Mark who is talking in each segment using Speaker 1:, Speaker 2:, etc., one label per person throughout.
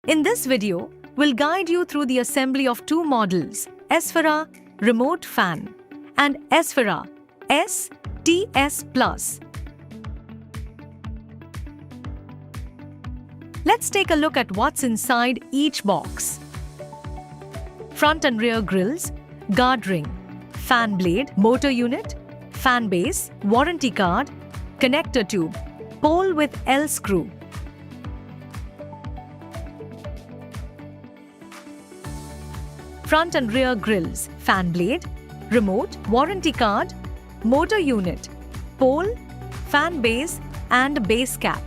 Speaker 1: In this video, we'll guide you through the assembly of two models, Esfera Remote Fan and Esfera STS Plus. Let's take a look at what's inside each box. Front and rear grills, guard ring, fan blade, motor unit, fan base, warranty card, connector tube, pole with L screw. Front and rear grills, fan blade, remote, warranty card, motor unit, pole, fan base and base cap.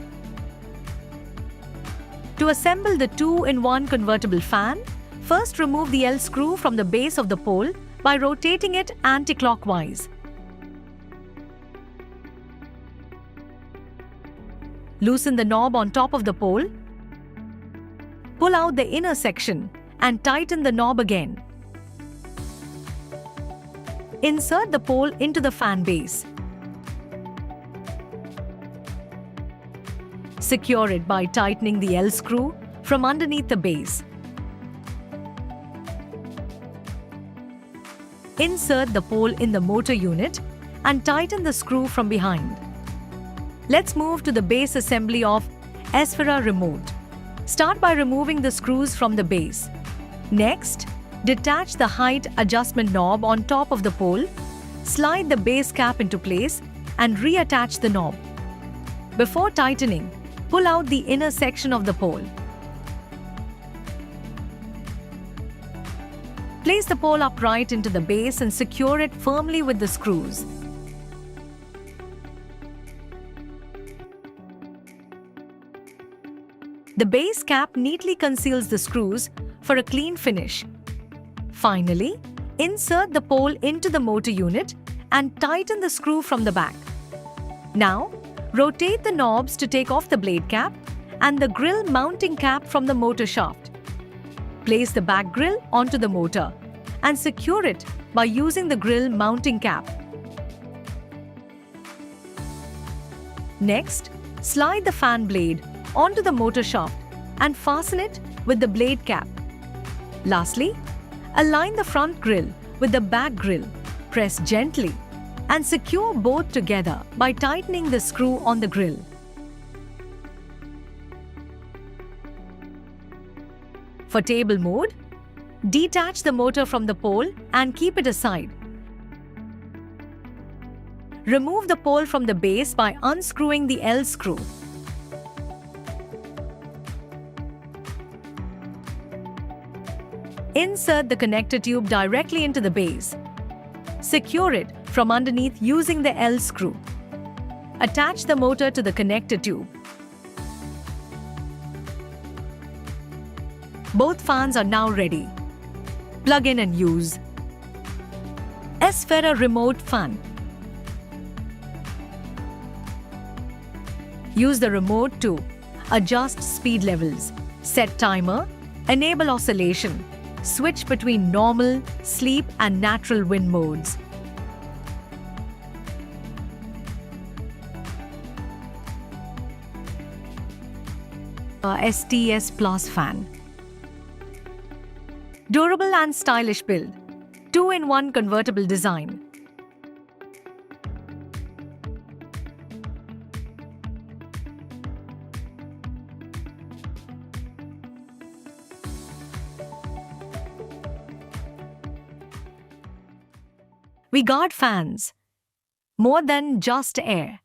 Speaker 1: To assemble the 2-in-1 convertible fan, first remove the L screw from the base of the pole by rotating it anti-clockwise. Loosen the knob on top of the pole. Pull out the inner section and tighten the knob again. Insert the pole into the fan base. Secure it by tightening the L screw from underneath the base. Insert the pole in the motor unit and tighten the screw from behind. Let's move to the base assembly of Esfera Remote. Start by removing the screws from the base. Next, detach the height adjustment knob on top of the pole, slide the base cap into place and reattach the knob. Before tightening, pull out the inner section of the pole. Place the pole upright into the base and secure it firmly with the screws. The base cap neatly conceals the screws for a clean finish. Finally, insert the pole into the motor unit and tighten the screw from the back. Now, rotate the knobs to take off the blade cap and the grill mounting cap from the motor shaft. Place the back grill onto the motor and secure it by using the grill mounting cap. Next, slide the fan blade onto the motor shaft and fasten it with the blade cap. Lastly, align the front grill with the back grill. Press gently and secure both together by tightening the screw on the grill. For table mode, detach the motor from the pole and keep it aside. Remove the pole from the base by unscrewing the L screw. Insert the connector tube directly into the base. Secure it from underneath using the L screw. Attach the motor to the connector tube. Both fans are now ready. Plug in and use. Esfera Remote Fan. Use the remote to adjust speed levels, set timer, enable oscillation, switch between normal, sleep and natural wind modes. STS Plus fan. Durable and stylish build. 2-in-1 convertible design. We guard fans more than just air.